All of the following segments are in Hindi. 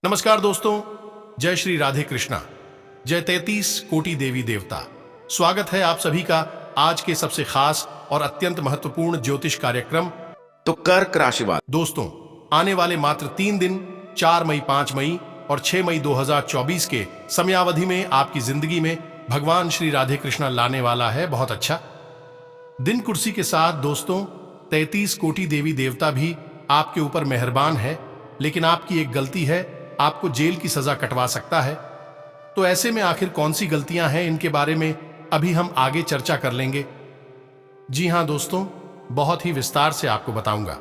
नमस्कार दोस्तों, जय श्री राधे कृष्णा, जय 33 कोटि देवी देवता। स्वागत है आप सभी का आज के सबसे खास और अत्यंत महत्वपूर्ण ज्योतिष कार्यक्रम तो कर्क राशि वाले दोस्तों, आने वाले मात्र 3 दिन 4 मई, 5 मई और 6 मई 2024 के समयावधि में आपकी जिंदगी में भगवान श्री राधे कृष्णा लाने वाला है बहुत अच्छा दिन। कुर्सी के साथ दोस्तों 33 कोटि देवी देवता भी आपके ऊपर मेहरबान है, लेकिन आपकी एक गलती है, आपको जेल की सजा कटवा सकता है। तो ऐसे में आखिर कौन सी गलतियां हैं, इनके बारे में अभी हम आगे चर्चा कर लेंगे। जी हां दोस्तों, बहुत ही विस्तार से आपको बताऊंगा।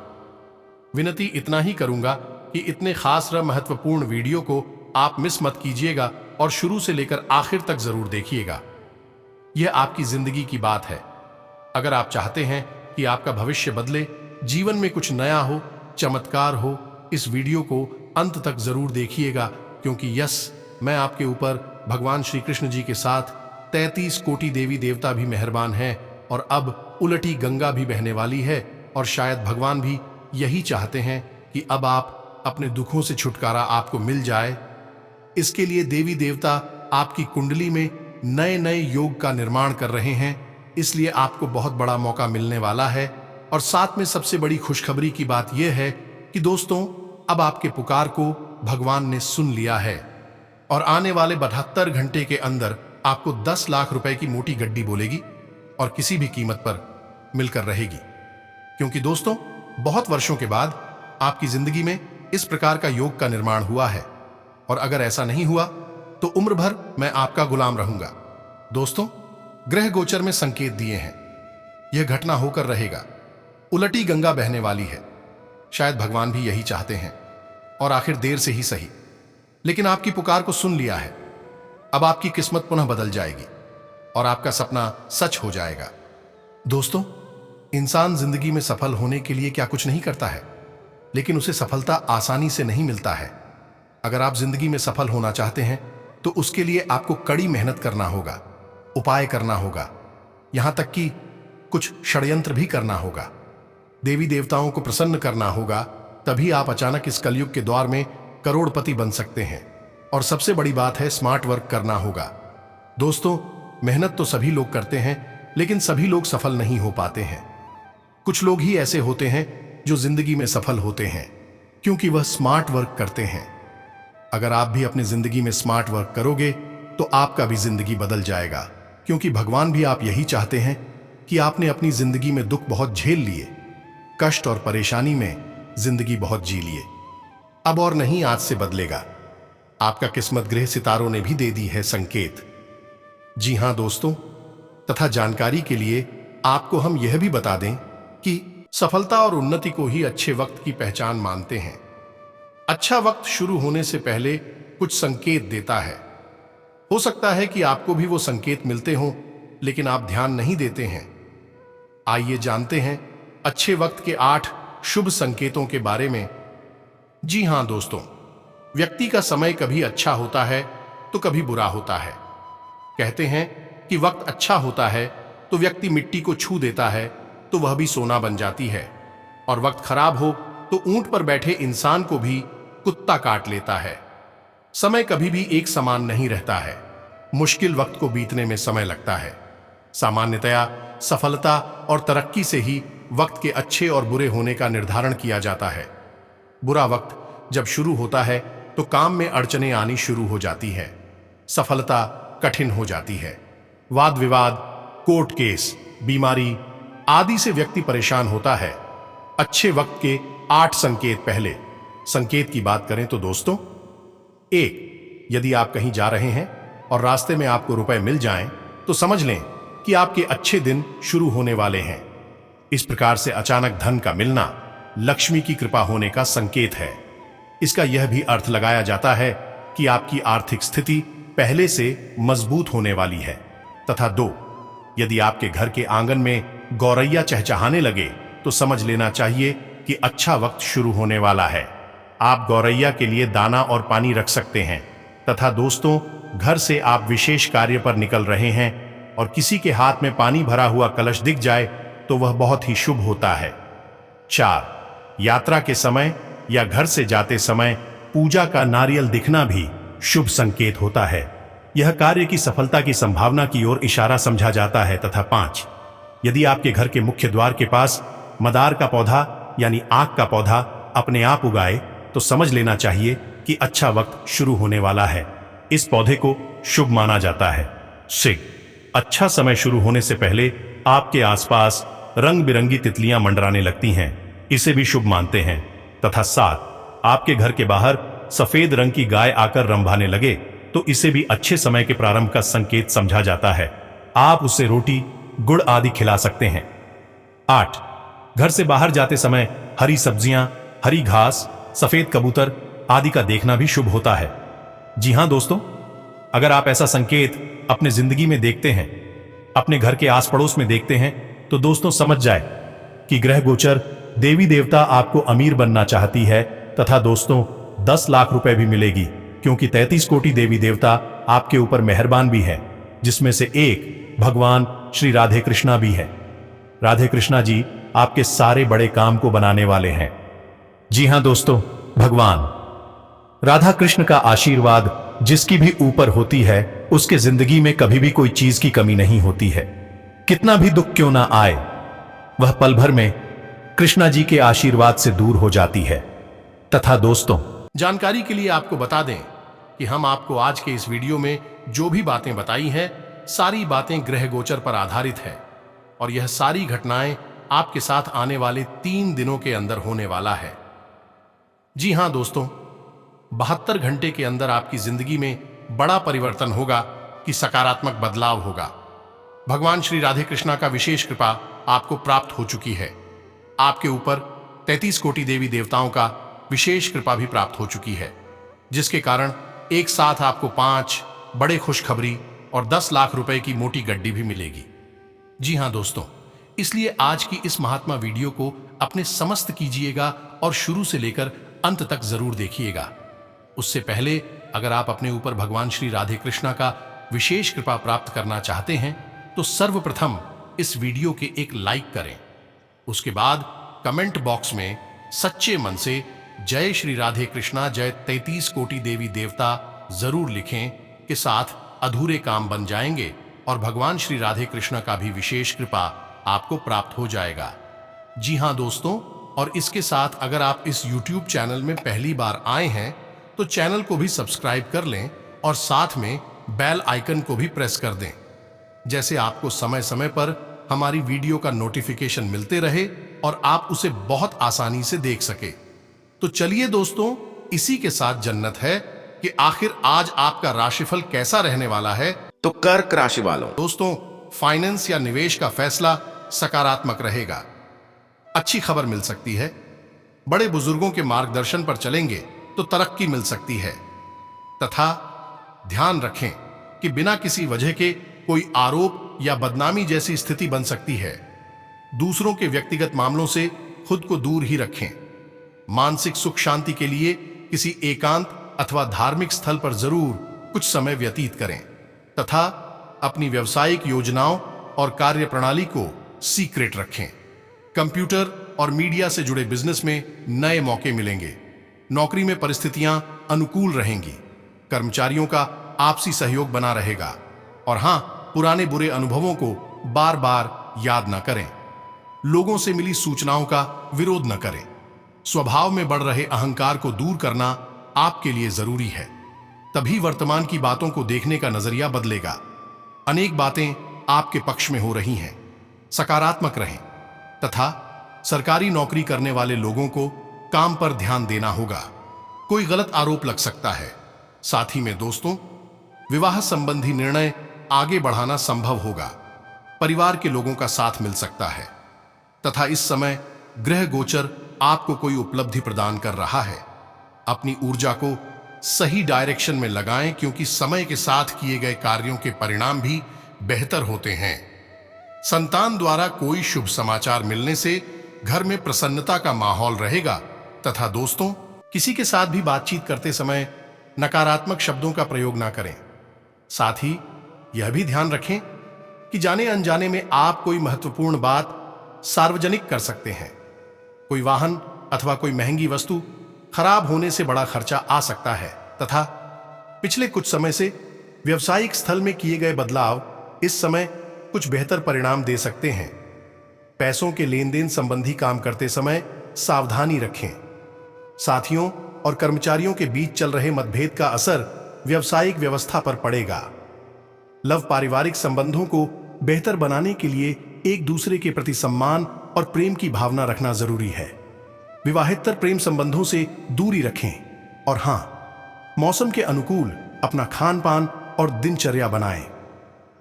विनती इतना ही करूंगा कि इतने खास व महत्वपूर्ण वीडियो को आप मिस मत कीजिएगा और शुरू से लेकर आखिर तक जरूर देखिएगा। यह आपकी जिंदगी की बात है। अगर आप चाहते हैं कि आपका भविष्य बदले, जीवन में कुछ नया हो, चमत्कार हो, इस वीडियो को अंत तक जरूर देखिएगा, क्योंकि मैं आपके ऊपर भगवान श्री कृष्ण जी के साथ 33 कोटि देवी देवता भी मेहरबान हैं और अब उलटी गंगा भी बहने वाली है। और शायद भगवान भी यही चाहते हैं कि अब आप अपने दुखों से छुटकारा आपको मिल जाए। इसके लिए देवी देवता आपकी कुंडली में नए नए योग का निर्माण कर रहे हैं, इसलिए आपको बहुत बड़ा मौका मिलने वाला है। और साथ में सबसे बड़ी खुशखबरी की बात यह है कि दोस्तों, अब आपके पुकार को भगवान ने सुन लिया है और आने वाले 72 घंटे के अंदर आपको 10 लाख रुपए की मोटी गड्डी बोलेगी और किसी भी कीमत पर मिलकर रहेगी। क्योंकि दोस्तों, बहुत वर्षों के बाद आपकी जिंदगी में इस प्रकार का योग का निर्माण हुआ है, और अगर ऐसा नहीं हुआ तो उम्र भर मैं आपका गुलाम रहूंगा। दोस्तों, ग्रह गोचर में संकेत दिए हैं, यह घटना होकर रहेगा। उलटी गंगा बहने वाली है। शायद भगवान भी यही चाहते हैं, और आखिर देर से ही सही, लेकिन आपकी पुकार को सुन लिया है। अब आपकी किस्मत पुनः बदल जाएगी और आपका सपना सच हो जाएगा। दोस्तों, इंसान जिंदगी में सफल होने के लिए क्या कुछ नहीं करता है, लेकिन उसे सफलता आसानी से नहीं मिलता है। अगर आप जिंदगी में सफल होना चाहते हैं तो उसके लिए आपको कड़ी मेहनत करना होगा, उपाय करना होगा, यहां तक कि कुछ षड्यंत्र भी करना होगा। देवी देवताओं को प्रसन्न करना होगा, तभी आप अचानक इस कलयुग के द्वार में करोड़पति बन सकते हैं। और सबसे बड़ी बात है, स्मार्ट वर्क करना होगा। दोस्तों, मेहनत तो सभी लोग करते हैं, लेकिन सभी लोग सफल नहीं हो पाते हैं। कुछ लोग ही ऐसे होते हैं जो जिंदगी में सफल होते हैं, क्योंकि वह स्मार्ट वर्क करते हैं। अगर आप भी अपनी जिंदगी में स्मार्ट वर्क करोगे तो आपका भी जिंदगी बदल जाएगा, क्योंकि भगवान भी आप यही चाहते हैं कि आपने अपनी जिंदगी में दुख बहुत झेल लिए, कष्ट और परेशानी में जिंदगी बहुत जी लिए। अब और नहीं, आज से बदलेगा। आपका किस्मत ग्रह सितारों ने भी दे दी है संकेत। जी हां दोस्तों, तथा जानकारी के लिए आपको हम यह भी बता दें कि सफलता और उन्नति को ही अच्छे वक्त की पहचान मानते हैं। अच्छा वक्त शुरू होने से पहले कुछ संकेत देता है। हो सकता है कि आपको भी वो संकेत मिलते हों, लेकिन आप ध्यान नहीं देते हैं। आइए जानते हैं अच्छे वक्त के 8 शुभ संकेतों के बारे में। जी हां दोस्तों, व्यक्ति का समय कभी अच्छा होता है तो कभी बुरा होता है। कहते हैं कि वक्त अच्छा होता है तो व्यक्ति मिट्टी को छू देता है तो वह भी सोना बन जाती है, और वक्त खराब हो तो ऊंट पर बैठे इंसान को भी कुत्ता काट लेता है। समय कभी भी एक समान नहीं रहता है। मुश्किल वक्त को बीतने में समय लगता है। सामान्यतया सफलता और तरक्की से ही वक्त के अच्छे और बुरे होने का निर्धारण किया जाता है। बुरा वक्त जब शुरू होता है तो काम में अड़चनें आनी शुरू हो जाती है, सफलता कठिन हो जाती है। वाद विवाद, कोर्ट केस, बीमारी आदि से व्यक्ति परेशान होता है। अच्छे वक्त के 8 संकेत। पहले संकेत की बात करें तो दोस्तों, 1, यदि आप कहीं जा रहे हैं और रास्ते में आपको रुपए मिल जाएं तो समझ लें कि आपके अच्छे दिन शुरू होने वाले हैं। इस प्रकार से अचानक धन का मिलना लक्ष्मी की कृपा होने का संकेत है। इसका यह भी अर्थ लगाया जाता है कि आपकी आर्थिक स्थिति पहले से मजबूत होने वाली है। तथा 2, यदि आपके घर के आंगन में गौरैया चहचहाने लगे तो समझ लेना चाहिए कि अच्छा वक्त शुरू होने वाला है। आप गौरैया के लिए दाना और पानी रख सकते हैं। तथा दोस्तों, घर से आप विशेष कार्य पर निकल रहे हैं और किसी के हाथ में पानी भरा हुआ कलश दिख जाए तो वह बहुत ही शुभ होता है। 4, यात्रा के समय या घर से जाते समय पूजा का नारियल दिखना भी शुभ संकेत होता है। यह कार्य की सफलता की संभावना की ओर इशारा समझा जाता है। तथा 5, यदि आपके घर के मुख्य द्वार के पास मदार का पौधा यानी आग का पौधा अपने आप उगाए तो समझ लेना चाहिए कि अच्छा वक्त शुरू होने वाला है। इस पौधे को शुभ माना जाता है। 6, अच्छा समय शुरू होने से पहले आपके आसपास रंग बिरंगी तितलियां मंडराने लगती हैं, इसे भी शुभ मानते हैं। तथा 7, आपके घर के बाहर सफेद रंग की गाय आकर रंभाने लगे तो इसे भी अच्छे समय के प्रारंभ का संकेत समझा जाता है। आप उसे रोटी, गुड़ आदि खिला सकते हैं। 8, घर से बाहर जाते समय हरी सब्जियां, हरी घास, सफेद कबूतर आदि का देखना भी शुभ होता है। जी हां दोस्तों, अगर आप ऐसा संकेत अपने जिंदगी में देखते हैं, अपने घर के आस पड़ोस में देखते हैं, तो दोस्तों समझ जाए कि ग्रह गोचर देवी देवता आपको अमीर बनना चाहती है। तथा दोस्तों 10 लाख रुपए भी मिलेगी, क्योंकि 33 कोटि देवी देवता आपके ऊपर मेहरबान भी है, जिसमें से एक भगवान श्री राधे कृष्णा भी है। राधे कृष्णा जी आपके सारे बड़े काम को बनाने वाले हैं। जी हां दोस्तों, भगवान राधा कृष्ण का आशीर्वाद जिसकी भी ऊपर होती है, उसके जिंदगी में कभी भी कोई चीज की कमी नहीं होती है। कितना भी दुख क्यों ना आए, वह पल भर में कृष्णा जी के आशीर्वाद से दूर हो जाती है। तथा दोस्तों, जानकारी के लिए आपको बता दें कि हम आपको आज के इस वीडियो में जो भी बातें बताई हैं, सारी बातें ग्रह गोचर पर आधारित है और यह सारी घटनाएं आपके साथ आने वाले 3 दिनों के अंदर होने वाला है। जी हां दोस्तों, 72 घंटे के अंदर आपकी जिंदगी में बड़ा परिवर्तन होगा कि सकारात्मक बदलाव होगा। भगवान श्री राधे कृष्णा का विशेष कृपा आपको प्राप्त हो चुकी है। आपके ऊपर 33 कोटि देवी देवताओं का विशेष कृपा भी प्राप्त हो चुकी है, जिसके कारण एक साथ आपको 5 बड़े खुशखबरी और 10 लाख रुपए की मोटी गड्डी भी मिलेगी। जी हां दोस्तों, इसलिए आज की इस महात्मा वीडियो को अपने समस्त कीजिएगा और शुरू से लेकर अंत तक जरूर देखिएगा। उससे पहले अगर आप अपने ऊपर भगवान श्री राधे कृष्णा का विशेष कृपा प्राप्त करना चाहते हैं तो सर्वप्रथम इस वीडियो के एक लाइक करें। उसके बाद कमेंट बॉक्स में सच्चे मन से जय श्री राधे कृष्णा, जय 33 कोटि देवी देवता जरूर लिखें के साथ अधूरे काम बन जाएंगे और भगवान श्री राधे कृष्णा का भी विशेष कृपा आपको प्राप्त हो जाएगा। जी हां दोस्तों, और इसके साथ अगर आप इस YouTube चैनल में पहली बार आए हैं तो चैनल को भी सब्सक्राइब कर लें और साथ में बेल आइकन को भी प्रेस कर दें, जैसे आपको समय समय पर हमारी वीडियो का नोटिफिकेशन मिलते रहे और आप उसे बहुत आसानी से देख सके। तो चलिए दोस्तों, इसी के साथ जन्नत है कि आखिर आज आपका राशिफल कैसा रहने वाला है। तो कर्क राशि वालों, दोस्तों, फाइनेंस या निवेश का फैसला सकारात्मक रहेगा। अच्छी खबर मिल सकती है। बड़े बुजुर्गों के मार्गदर्शन पर चलेंगे तो तरक्की मिल सकती है। तथा ध्यान रखें कि बिना किसी वजह के कोई आरोप या बदनामी जैसी स्थिति बन सकती है। दूसरों के व्यक्तिगत मामलों से खुद को दूर ही रखें। मानसिक सुख शांति के लिए किसी एकांत अथवा धार्मिक स्थल पर जरूर कुछ समय व्यतीत करें। तथा अपनी व्यावसायिक योजनाओं और कार्य प्रणाली को सीक्रेट रखें। कंप्यूटर और मीडिया से जुड़े बिजनेस में नए मौके मिलेंगे। नौकरी में परिस्थितियां अनुकूल रहेंगी। कर्मचारियों का आपसी सहयोग बना रहेगा। और हां, पुराने बुरे अनुभवों को बार बार याद न करें। लोगों से मिली सूचनाओं का विरोध न करें। स्वभाव में बढ़ रहे अहंकार को दूर करना आपके लिए जरूरी है। तभी वर्तमान की बातों को देखने का नजरिया बदलेगा। अनेक बातें आपके पक्ष में हो रही हैं। सकारात्मक रहें। तथा सरकारी नौकरी करने वाले लोगों को काम पर ध्यान देना होगा। कोई गलत आरोप लग सकता है। साथ ही में दोस्तों, विवाह संबंधी निर्णय आगे बढ़ाना संभव होगा। परिवार के लोगों का साथ मिल सकता है। तथा इस समय ग्रह गोचर आपको कोई उपलब्धि प्रदान कर रहा है। अपनी ऊर्जा को सही डायरेक्शन में लगाएं, क्योंकि समय के साथ किए गए कार्यों के परिणाम भी बेहतर होते हैं। संतान द्वारा कोई शुभ समाचार मिलने से घर में प्रसन्नता का माहौल रहेगा। तथा दोस्तों, किसी के साथ भी बातचीत करते समय नकारात्मक शब्दों का प्रयोग ना करें। साथ ही यह भी ध्यान रखें कि जाने अनजाने में आप कोई महत्वपूर्ण बात सार्वजनिक कर सकते हैं। कोई वाहन अथवा कोई महंगी वस्तु खराब होने से बड़ा खर्चा आ सकता है तथा पिछले कुछ समय से व्यवसायिक स्थल में किए गए बदलाव इस समय कुछ बेहतर परिणाम दे सकते हैं। पैसों के लेन देन संबंधी काम करते समय सावधानी रखें। साथियों और कर्मचारियों के बीच चल रहे मतभेद का असर व्यवसायिक व्यवस्था पर पड़ेगा। लव पारिवारिक संबंधों को बेहतर बनाने के लिए एक दूसरे के प्रति सम्मान और प्रेम की भावना रखना जरूरी है। विवाहेतर प्रेम संबंधों से दूरी रखें और हां, मौसम के अनुकूल अपना खान पान और दिनचर्या बनाएं।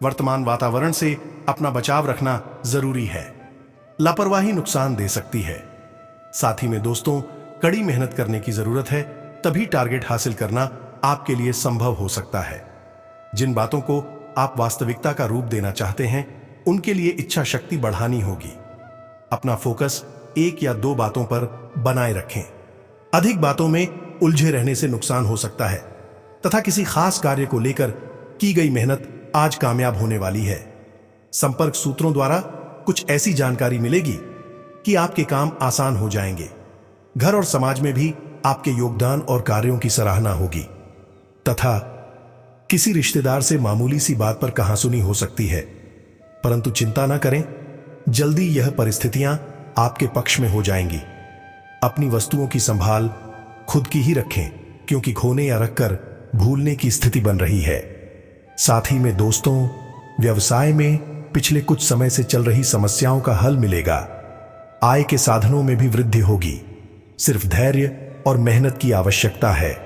वर्तमान वातावरण से अपना बचाव रखना जरूरी है। लापरवाही नुकसान दे सकती है। साथ ही में दोस्तों, कड़ी मेहनत करने की जरूरत है, तभी टारगेट हासिल करना आपके लिए संभव हो सकता है। जिन बातों को आप वास्तविकता का रूप देना चाहते हैं, उनके लिए इच्छा शक्ति बढ़ानी होगी। अपना फोकस एक या दो बातों पर बनाए रखें। अधिक बातों में उलझे रहने से नुकसान हो सकता है तथा किसी खास कार्य को लेकर की गई मेहनत आज कामयाब होने वाली है। संपर्क सूत्रों द्वारा कुछ ऐसी जानकारी मिलेगी कि आपके काम आसान हो जाएंगे। घर और समाज में भी आपके योगदान और कार्यों की सराहना होगी तथा किसी रिश्तेदार से मामूली सी बात पर कहासुनी हो सकती है, परंतु चिंता न करें, जल्दी यह परिस्थितियां आपके पक्ष में हो जाएंगी। अपनी वस्तुओं की संभाल खुद की ही रखें, क्योंकि खोने या रखकर भूलने की स्थिति बन रही है। साथ ही में दोस्तों, व्यवसाय में पिछले कुछ समय से चल रही समस्याओं का हल मिलेगा। आय के साधनों में भी वृद्धि होगी। सिर्फ धैर्य और मेहनत की आवश्यकता है।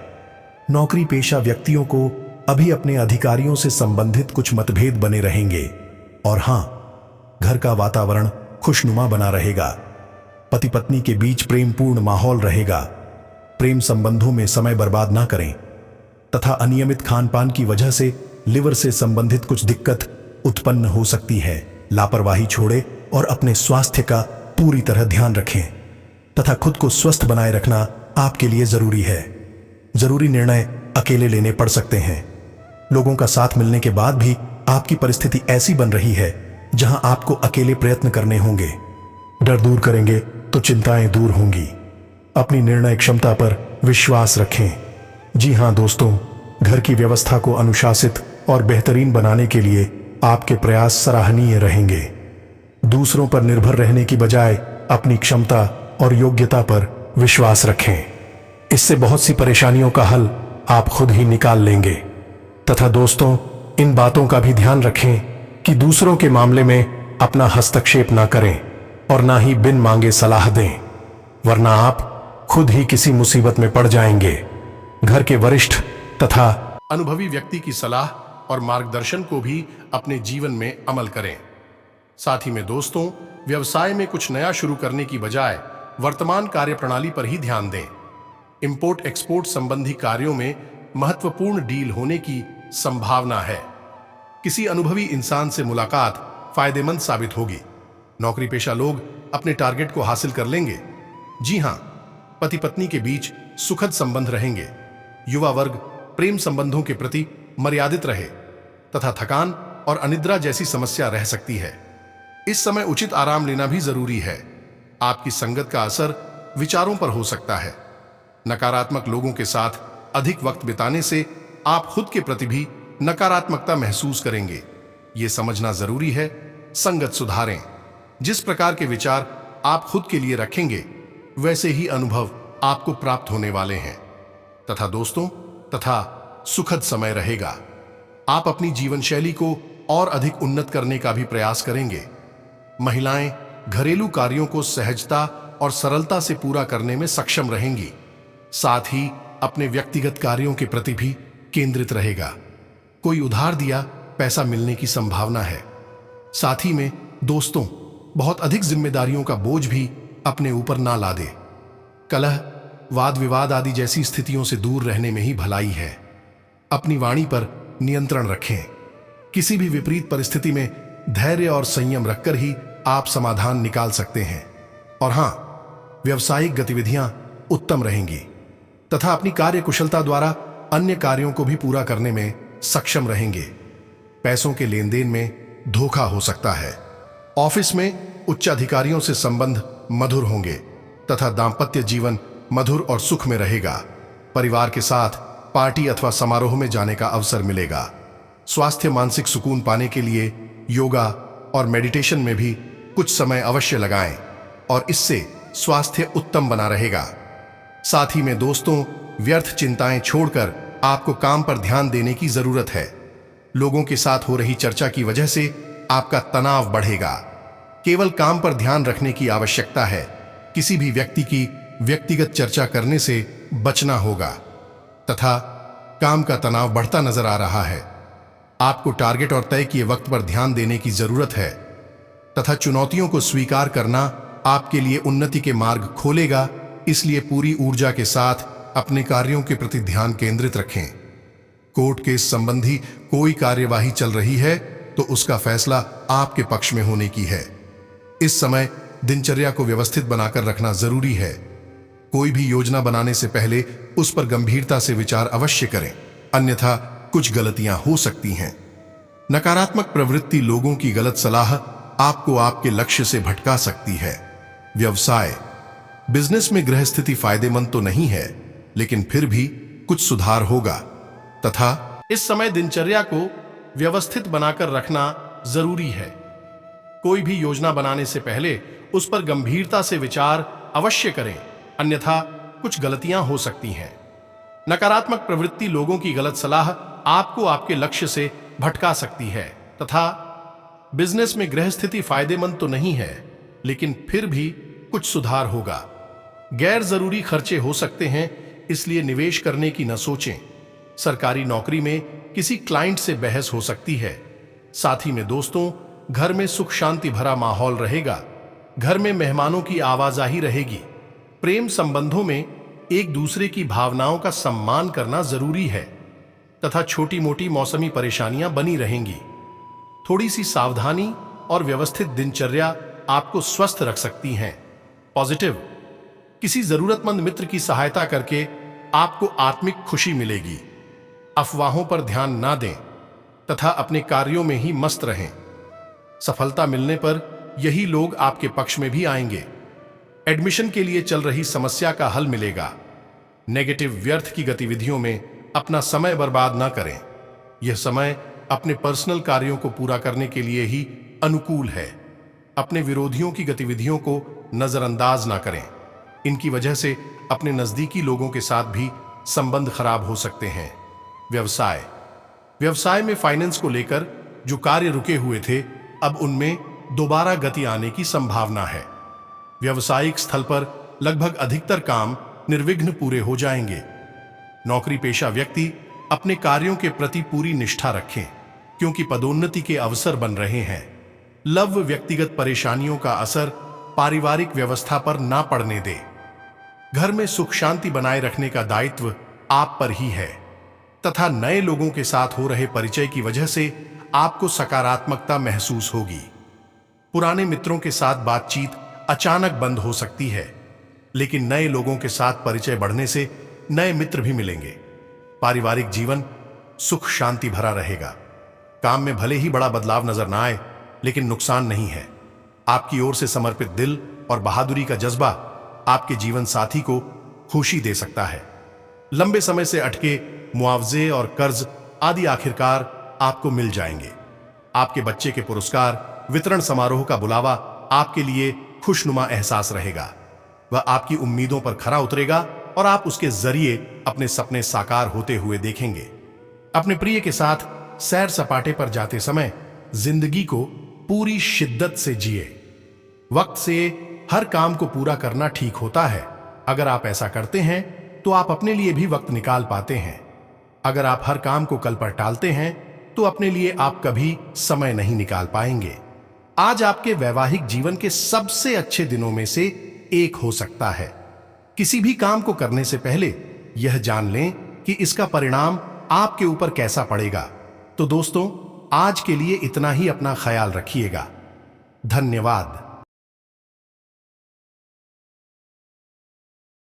नौकरी पेशा व्यक्तियों को अभी अपने अधिकारियों से संबंधित कुछ मतभेद बने रहेंगे और हां, घर का वातावरण खुशनुमा बना रहेगा। पति पत्नी के बीच प्रेमपूर्ण माहौल रहेगा। प्रेम संबंधों में समय बर्बाद ना करें तथा अनियमित खान पान की वजह से लिवर से संबंधित कुछ दिक्कत उत्पन्न हो सकती है। लापरवाही छोड़े और अपने स्वास्थ्य का पूरी तरह ध्यान रखें तथा खुद को स्वस्थ बनाए रखना आपके लिए जरूरी है। जरूरी निर्णय अकेले लेने पड़ सकते हैं। लोगों का साथ मिलने के बाद भी आपकी परिस्थिति ऐसी बन रही है जहां आपको अकेले प्रयत्न करने होंगे। डर दूर करेंगे तो चिंताएं दूर होंगी। अपनी निर्णय क्षमता पर विश्वास रखें। जी हां दोस्तों, घर की व्यवस्था को अनुशासित और बेहतरीन बनाने के लिए आपके प्रयास सराहनीय रहेंगे। दूसरों पर निर्भर रहने की बजाय अपनी क्षमता और योग्यता पर विश्वास रखें। इससे बहुत सी परेशानियों का हल आप खुद ही निकाल लेंगे। तथा दोस्तों, इन बातों का भी ध्यान रखें कि दूसरों के मामले में अपना हस्तक्षेप ना करें और ना ही बिन मांगे सलाह दें, वरना आप खुद ही किसी मुसीबत में पड़ जाएंगे। घर के वरिष्ठ तथा अनुभवी व्यक्ति की सलाह और मार्गदर्शन को भी अपने जीवन में अमल करें। साथ ही में दोस्तों, व्यवसाय में कुछ नया शुरू करने की बजाय वर्तमान कार्यप्रणाली पर ही ध्यान दें। इंपोर्ट एक्सपोर्ट संबंधी कार्यों में महत्वपूर्ण डील होने की संभावना है। किसी अनुभवी इंसान से मुलाकात फायदेमंद साबित होगी। नौकरी पेशा लोग अपने टारगेट को हासिल कर लेंगे। जी हां, पति पत्नी के बीच सुखद संबंध रहेंगे। युवा वर्ग प्रेम संबंधों के प्रति मर्यादित रहे तथा थकान और अनिद्रा जैसी समस्या रह सकती है। इस समय उचित आराम लेना भी जरूरी है। आपकी संगत का असर विचारों पर हो सकता है। नकारात्मक लोगों के साथ अधिक वक्त बिताने से आप खुद के प्रति भी नकारात्मकता महसूस करेंगे। यह समझना जरूरी है, संगत सुधारें। जिस प्रकार के विचार आप खुद के लिए रखेंगे, वैसे ही अनुभव आपको प्राप्त होने वाले हैं तथा दोस्तों सुखद समय रहेगा। आप अपनी जीवन शैली को और अधिक उन्नत करने का भी प्रयास करेंगे। महिलाएं घरेलू कार्यों को सहजता और सरलता से पूरा करने में सक्षम रहेंगी। साथ ही अपने व्यक्तिगत कार्यों के प्रति भी केंद्रित रहेगा। कोई उधार दिया पैसा मिलने की संभावना है। साथ ही में दोस्तों, बहुत अधिक जिम्मेदारियों का बोझ भी अपने ऊपर ना ला दे। कलह, वाद विवाद आदि जैसी स्थितियों से दूर रहने में ही भलाई है। अपनी वाणी पर नियंत्रण रखें। किसी भी विपरीत परिस्थिति में धैर्य और संयम रखकर ही आप समाधान निकाल सकते हैं। और हां, व्यावसायिक गतिविधियां उत्तम रहेंगी तथा अपनी कार्य कुशलता द्वारा अन्य कार्यों को भी पूरा करने में सक्षम रहेंगे। पैसों के लेन देन में धोखा हो सकता है। ऑफिस में उच्च अधिकारियों से संबंध मधुर होंगे तथा दांपत्य जीवन मधुर और सुख में रहेगा। परिवार के साथ पार्टी अथवा समारोह में जाने का अवसर मिलेगा। स्वास्थ्य मानसिक सुकून पाने के लिए योगा और मेडिटेशन में भी कुछ समय अवश्य लगाएं और इससे स्वास्थ्य उत्तम बना रहेगा। साथ ही में दोस्तों, व्यर्थ चिंताएं छोड़कर आपको काम पर ध्यान देने की जरूरत है। लोगों के साथ हो रही चर्चा की वजह से आपका तनाव बढ़ेगा। केवल काम पर ध्यान रखने की आवश्यकता है। किसी भी व्यक्ति की व्यक्तिगत चर्चा करने से बचना होगा तथा काम का तनाव बढ़ता नजर आ रहा है। आपको टारगेट और तय किए वक्त पर ध्यान देने की जरूरत है तथा चुनौतियों को स्वीकार करना आपके लिए उन्नति के मार्ग खोलेगा। इसलिए पूरी ऊर्जा के साथ अपने कार्यों के प्रति ध्यान केंद्रित रखें। कोर्ट केस संबंधी कोई कार्यवाही चल रही है तो उसका फैसला आपके पक्ष में होने की है। इस समय दिनचर्या को व्यवस्थित बनाकर रखना जरूरी है। कोई भी योजना बनाने से पहले उस पर गंभीरता से विचार अवश्य करें, अन्यथा कुछ गलतियां हो सकती हैं। नकारात्मक प्रवृत्ति लोगों की गलत सलाह आपको आपके लक्ष्य से भटका सकती है। व्यवसाय, बिजनेस में ग्रह स्थिति फायदेमंद तो नहीं है, लेकिन फिर भी कुछ सुधार होगा तथा इस समय दिनचर्या को व्यवस्थित बनाकर रखना जरूरी है। कोई भी योजना बनाने से पहले उस पर गंभीरता से विचार अवश्य करें, अन्यथा कुछ गलतियां हो सकती हैं। नकारात्मक प्रवृत्ति लोगों की गलत सलाह आपको आपके लक्ष्य से भटका सकती है तथा बिजनेस में ग्रह स्थिति फायदेमंद तो नहीं है, लेकिन फिर भी कुछ सुधार होगा। गैर जरूरी खर्चे हो सकते हैं, इसलिए निवेश करने की न सोचें। सरकारी नौकरी में किसी क्लाइंट से बहस हो सकती है। साथ ही में दोस्तों, घर में सुख शांति भरा माहौल रहेगा। घर में मेहमानों की आवाजाही रहेगी। प्रेम संबंधों में एक दूसरे की भावनाओं का सम्मान करना जरूरी है तथा छोटी मोटी मौसमी परेशानियां बनी रहेंगी। थोड़ी सी सावधानी और व्यवस्थित दिनचर्या आपको स्वस्थ रख सकती हैं। पॉजिटिव, किसी जरूरतमंद मित्र की सहायता करके आपको आत्मिक खुशी मिलेगी। अफवाहों पर ध्यान ना दें तथा अपने कार्यों में ही मस्त रहें। सफलता मिलने पर यही लोग आपके पक्ष में भी आएंगे। एडमिशन के लिए चल रही समस्या का हल मिलेगा। नेगेटिव व्यर्थ की गतिविधियों में अपना समय बर्बाद ना करें। यह समय अपने पर्सनल कार्यों को पूरा करने के लिए ही अनुकूल है। अपने विरोधियों की गतिविधियों को नजरअंदाज ना करें। इनकी वजह से अपने नजदीकी लोगों के साथ भी संबंध खराब हो सकते हैं। व्यवसाय में फाइनेंस को लेकर जो कार्य रुके हुए थे, अब उनमें दोबारा गति आने की संभावना है। व्यावसायिक स्थल पर लगभग अधिकतर काम निर्विघ्न पूरे हो जाएंगे। नौकरी पेशा व्यक्ति अपने कार्यों के प्रति पूरी निष्ठा रखें, क्योंकि पदोन्नति के अवसर बन रहे हैं। लव व्यक्तिगत परेशानियों का असर पारिवारिक व्यवस्था पर ना पड़ने दे। घर में सुख शांति बनाए रखने का दायित्व आप पर ही है तथा नए लोगों के साथ हो रहे परिचय की वजह से आपको सकारात्मकता महसूस होगी। पुराने मित्रों के साथ बातचीत अचानक बंद हो सकती है, लेकिन नए लोगों के साथ परिचय बढ़ने से नए मित्र भी मिलेंगे। पारिवारिक जीवन सुख शांति भरा रहेगा। काम में भले ही बड़ा बदलाव नजर ना आए, लेकिन नुकसान नहीं है। आपकी ओर से समर्पित दिल और बहादुरी का जज्बा आपके जीवन साथी को खुशी दे सकता है। लंबे समय से अटके मुआवजे और कर्ज आदि आखिरकार आपको मिल जाएंगे। आपके बच्चे के पुरस्कार वितरण समारोह का बुलावा आपके लिए खुशनुमा एहसास रहेगा। वह आपकी उम्मीदों पर खरा उतरेगा और आप उसके जरिए अपने सपने साकार होते हुए देखेंगे। अपने प्रिय के साथ सैर सपाटे पर जाते समय जिंदगी को पूरी शिद्दत से जिए। वक्त से हर काम को पूरा करना ठीक होता है। अगर आप ऐसा करते हैं तो आप अपने लिए भी वक्त निकाल पाते हैं। अगर आप हर काम को कल पर टालते हैं तो अपने लिए आप कभी समय नहीं निकाल पाएंगे। आज आपके वैवाहिक जीवन के सबसे अच्छे दिनों में से एक हो सकता है। किसी भी काम को करने से पहले यह जान लें कि इसका परिणाम आपके ऊपर कैसा पड़ेगा। तो दोस्तों, आज के लिए इतना ही। अपना ख्याल रखिएगा। धन्यवाद।